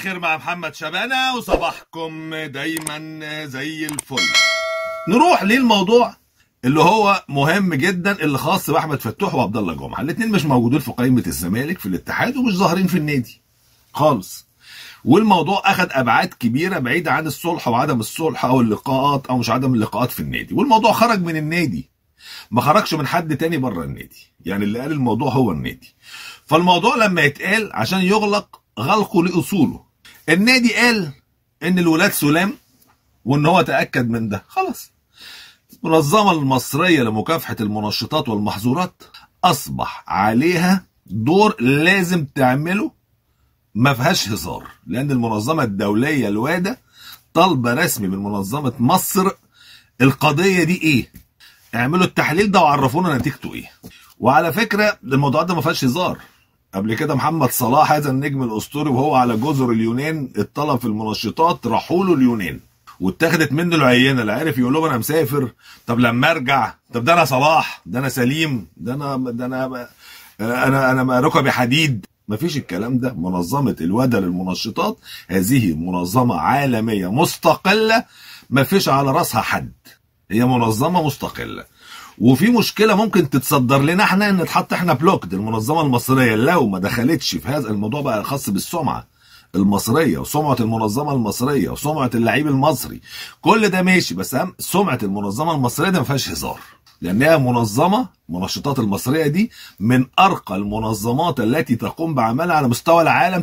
الخير مع محمد شبانة وصباحكم دايما زي الفل. نروح للموضوع اللي هو مهم جدا، اللي خاص باحمد فتوح وعبد الله جمعه. الاثنين مش موجودين في قائمه الزمالك في الاتحاد ومش ظاهرين في النادي خالص، والموضوع اخذ ابعاد كبيره بعيده عن الصلح وعدم الصلح او اللقاءات او مش عدم اللقاءات في النادي، والموضوع خرج من النادي، ما خرجش من حد تاني بره النادي، يعني اللي قال الموضوع هو النادي. فالموضوع لما يتقال عشان يغلق غلقه لاصوله. النادي قال ان الولاد سلام وان هو تاكد من ده، خلاص. المنظمه المصريه لمكافحه المنشطات والمحظورات اصبح عليها دور لازم تعمله، ما فيهاش هزار، لان المنظمه الدوليه الواده طالبه رسمي من منظمه مصر القضيه دي ايه، اعملوا التحليل ده وعرفونا نتيجته ايه. وعلى فكره الموضوع ده ما فيهاش هزار. قبل كده محمد صلاح هذا النجم الاسطوري وهو على جزر اليونان اتطلب في المنشطات، راحوا له اليونان واتخذت منه العينه، لا عارف يقول لهم انا مسافر، طب لما ارجع، طب ده انا صلاح، ده انا سليم، ده انا ركبي حديد. مفيش الكلام ده. منظمه الوده للمنشطات هذه منظمه عالميه مستقله، مفيش على راسها حد، هي منظمه مستقله. وفي مشكله ممكن تتصدر لنا احنا ان نتحط احنا بلوكد. المنظمه المصريه لو ما دخلتش في هذا الموضوع بقى خاص بالسمعه المصريه وسمعه المنظمه المصريه وسمعه اللعيب المصري، كل ده ماشي، بس اهم سمعه المنظمه المصريه ده ما فيهاش هزار، لانها منظمه منشطات المصريه دي من ارقى المنظمات التي تقوم بعملها على مستوى العالم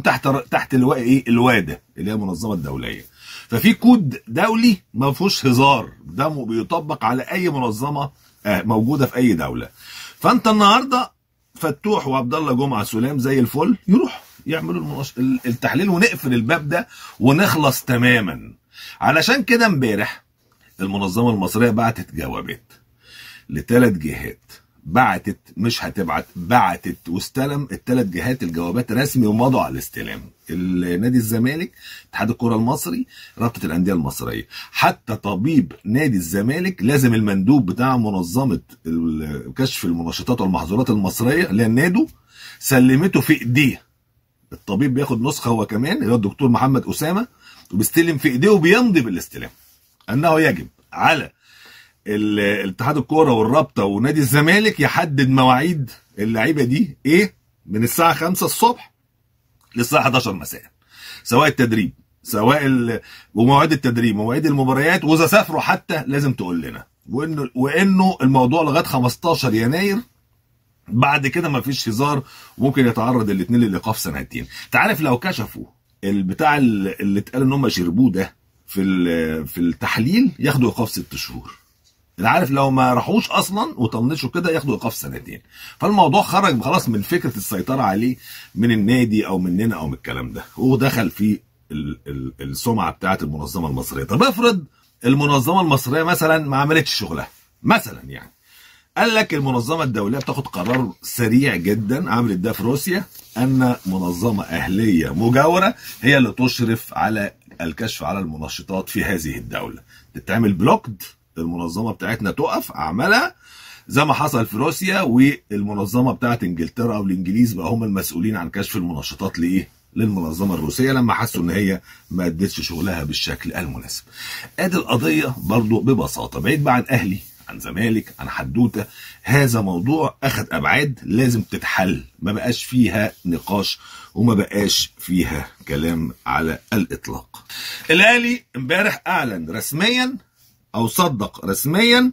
تحت لواء ايه؟ الواده اللي هي المنظمه الدوليه. ففي كود دولي ما فيهوش هزار، ده بيطبق على اي منظمه موجوده في اي دوله. فانت النهارده فتوح وعبد الله جمعه سلام زي الفل، يروح يعملوا التحليل ونقفل الباب ده ونخلص تماما. علشان كده امبارح المنظمه المصريه بعتت جوابات لثلاث جهات، بعتت مش هتبعت، بعتت واستلم الثلاث جهات الجوابات رسمي ومضوا على الاستلام. نادي الزمالك، اتحاد الكره المصري، رابطه الانديه المصريه، حتى طبيب نادي الزمالك لازم المندوب بتاع منظمه كشف المنشطات والمحظورات المصريه اللي هي النادو سلمته في ايديه. الطبيب بياخد نسخه هو كمان اللي هو الدكتور محمد اسامه وبيستلم في ايديه وبيمضي بالاستلام انه يجب على الاتحاد الكوره والرابطه ونادي الزمالك يحدد مواعيد اللعيبه دي ايه من الساعه 5 الصبح للساعه 11 مساء، سواء التدريب سواء ومواعيد التدريب ومواعيد المباريات، واذا سافروا حتى لازم تقول لنا، وانه الموضوع لغايه 15 يناير، بعد كده مفيش هزار، وممكن يتعرض الاثنين للايقاف سنتين. انت عارف لو كشفوا البتاع اللي اتقال ان هم شربوه ده في التحليل ياخدوا ايقاف 6 شهور. عارف لو ما راحوش اصلا وطنشوا كده ياخدوا ايقاف سنتين. فالموضوع خرج خلاص من فكره السيطره عليه من النادي او مننا او من الكلام ده، ودخل في السمعه بتاعه المنظمه المصريه. طب افرض المنظمه المصريه مثلا ما عملتش شغلها مثلا، يعني قال لك المنظمه الدوليه بتاخد قرار سريع جدا، عملت ده في روسيا، ان منظمه اهليه مجاوره هي اللي تشرف على الكشف على المنشطات في هذه الدوله، تتعمل بلوكد، المنظمه بتاعتنا تقف اعمالها زي ما حصل في روسيا، والمنظمه بتاعت انجلترا او الانجليز بقى هم المسؤولين عن كشف المنشطات لايه؟ للمنظمه الروسيه لما حسوا ان هي ما ادتش شغلها بالشكل المناسب. ادي القضيه برضو ببساطه، بعيد بقى عن اهلي عن زمالك عن حدوته، هذا موضوع اخذ ابعاد لازم تتحل، ما بقاش فيها نقاش وما بقاش فيها كلام على الاطلاق. الاهلي امبارح اعلن رسميا او صدق رسميا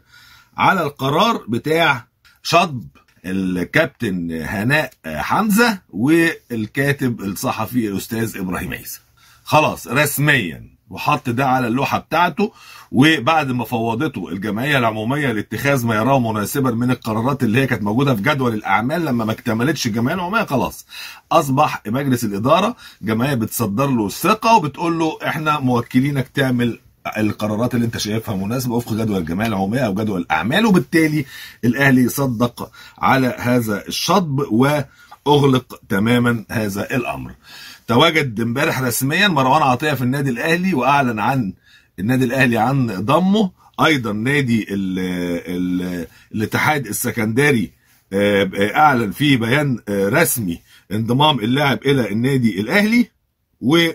على القرار بتاع شطب الكابتن هناء حمزه والكاتب الصحفي الاستاذ ابراهيم عيسى، خلاص رسميا، وحط ده على اللوحه بتاعته. وبعد ما فوضته الجمعيه العموميه لاتخاذ ما يراه مناسبا من القرارات اللي هي كانت موجوده في جدول الاعمال، لما ما اكتملتش الجمعيه العموميه خلاص اصبح مجلس الاداره جمعيه بتصدر له الثقه وبتقول له احنا موكلينك تعمل القرارات اللي انت شايفها مناسبه وفق جدول الجمعيه العموميه او جدول الاعمال. وبالتالي الاهلي صدق على هذا الشطب واغلق تماما هذا الامر. تواجد امبارح رسميا مروان عطيه في النادي الاهلي، واعلن عن النادي الاهلي عن ضمه، ايضا نادي الاتحاد السكندري اعلن في بيان رسمي انضمام اللاعب الى النادي الاهلي، و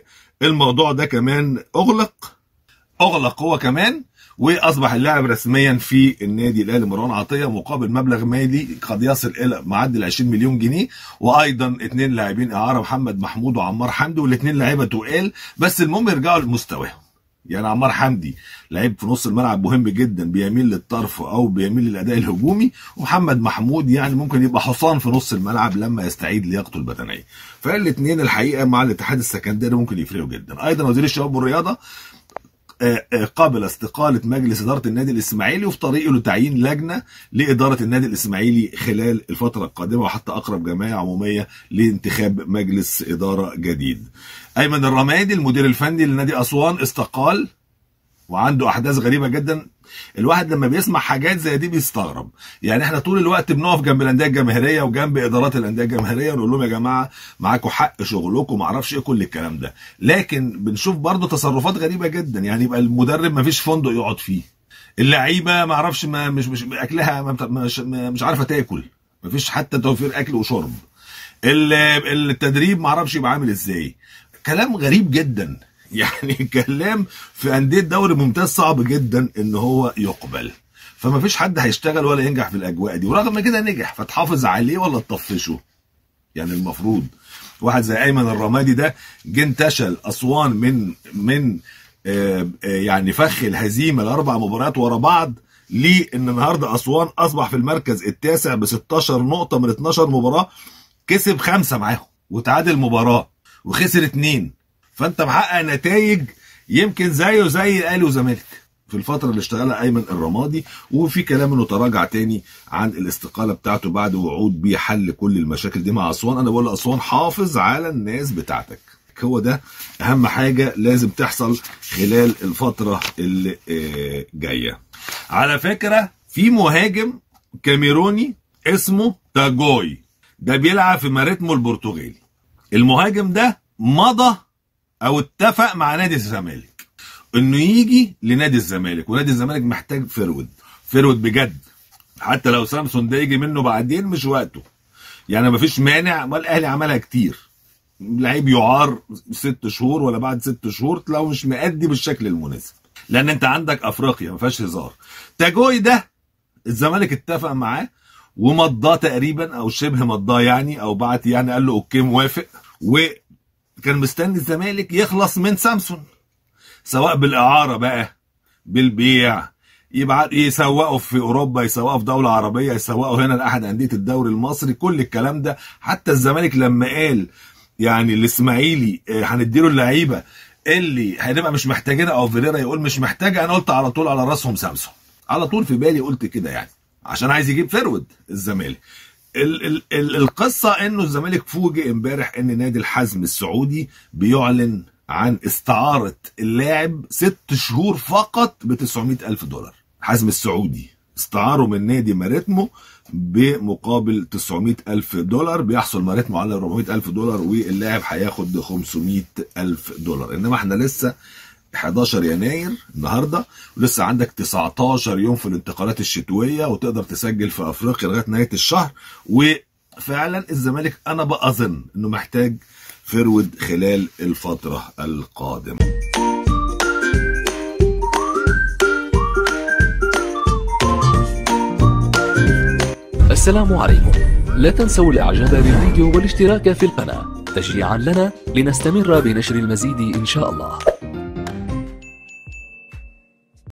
الموضوع ده كمان اغلق هو كمان، واصبح اللاعب رسميا في النادي الاهلي مروان عطيه مقابل مبلغ مالي قد يصل الى معدل 20 مليون جنيه. وايضا 2 لاعبين اعاره، محمد محمود وعمار حمدي، والاثنين لعيبه تقال، بس المهم يرجعوا لمستواهم. يعني عمار حمدي لعيب في نص الملعب مهم جدا، بيميل للطرف او بيميل للاداء الهجومي، ومحمد محمود يعني ممكن يبقى حصان في نص الملعب لما يستعيد لياقته البدنيه. فالاثنين الحقيقه مع الاتحاد السكندري ممكن يفرقوا جدا. ايضا وزير الشباب والرياضه قابل استقالة مجلس إدارة النادي الإسماعيلي، وفي طريقه لتعيين لجنة لإدارة النادي الإسماعيلي خلال الفترة القادمة، وحتى أقرب جمعية عمومية لانتخاب مجلس إدارة جديد. أيمن الرمادي المدير الفني لنادي أسوان استقال، وعنده أحداث غريبة جدا. الواحد لما بيسمع حاجات زي دي بيستغرب. يعني احنا طول الوقت بنقف جنب الانديه الجماهيريه وجنب ادارات الانديه الجماهيريه ونقول لهم يا جماعه معاكم حق شغلكم ما اعرفش ايه كل الكلام ده، لكن بنشوف برضه تصرفات غريبه جدا. يعني يبقى المدرب ما فيش فندق يقعد فيه، اللعيبه ما اعرفش مش اكلها مش عارفه تاكل، ما فيش حتى توفير اكل وشرب، التدريب ما اعرفش يبقى عامل ازاي. كلام غريب جدا. يعني كلام في انديه دوري ممتاز صعب جدا ان هو يقبل. فما فيش حد هيشتغل ولا ينجح في الاجواء دي، ورغم كده نجح، فتحافظ عليه ولا تطفشه؟ يعني المفروض واحد زي ايمن الرمادي ده جه انتشل اسوان من يعني فخ الهزيمه ل4 مباريات ورا بعض، ليه ان النهارده اسوان اصبح في المركز التاسع ب 16 نقطه من 12 مباراه، كسب 5 معاهم وتعادل مباراه وخسر 2. فانت محقق نتائج يمكن زيه زي الاهلي وزمالك في الفتره اللي اشتغلها ايمن الرمادي. وفي كلام انه تراجع تاني عن الاستقاله بتاعته بعد وعود بحل كل المشاكل دي مع اسوان. انا بقول لاسوان حافظ على الناس بتاعتك، هو ده اهم حاجه لازم تحصل خلال الفتره اللي جايه. على فكره في مهاجم كاميروني اسمه تاجوي، ده بيلعب في ماريتمو البرتغالي. المهاجم ده مضى او اتفق مع نادي الزمالك انه يجي لنادي الزمالك، ونادي الزمالك محتاج فرود بجد. حتى لو سامسون ده يجي منه بعدين مش وقته، يعني مفيش مانع. ما الاهلي عملها كتير، لعيب يعار 6 شهور ولا بعد 6 شهور لو مش مأدي بالشكل المناسب، لان انت عندك افريقيا ما فيهاش هزار. تاجوي ده الزمالك اتفق معاه ومضاه تقريبا او شبه مضاه يعني، او بعت يعني قال له اوكي موافق، وكان مستني الزمالك يخلص من سامسون، سواء بالاعاره بقى بالبيع، يبقى يسوقوا في اوروبا، يسوقوا في دوله عربيه، يسوقوا هنا لاحد انديه الدوري المصري، كل الكلام ده. حتى الزمالك لما قال يعني الاسماعيلي هنديله اللعيبه اللي هنبقى مش محتاجينها، او فيريرا يقول مش محتاجه، انا قلت على طول على راسهم سامسون، على طول في بالي قلت كده يعني، عشان عايز يجيب فرود الزمالك. القصه انه الزمالك فوجئ امبارح ان نادي الحزم السعودي بيعلن عن استعاره اللاعب 6 شهور فقط ب $900,000. الحزم السعودي استعاره من نادي ماريتمو بمقابل $900,000، بيحصل ماريتمو على $400,000 واللاعب هياخد $500,000. انما احنا لسه 11 يناير النهارده، ولسه عندك 19 يوم في الانتقالات الشتويه، وتقدر تسجل في افريقيا لغايه نهايه الشهر. وفعلا الزمالك انا بأظن انه محتاج فرود خلال الفتره القادمه. السلام عليكم، لا تنسوا الاعجاب بالفيديو والاشتراك في القناه تشجيعا لنا لنستمر بنشر المزيد ان شاء الله.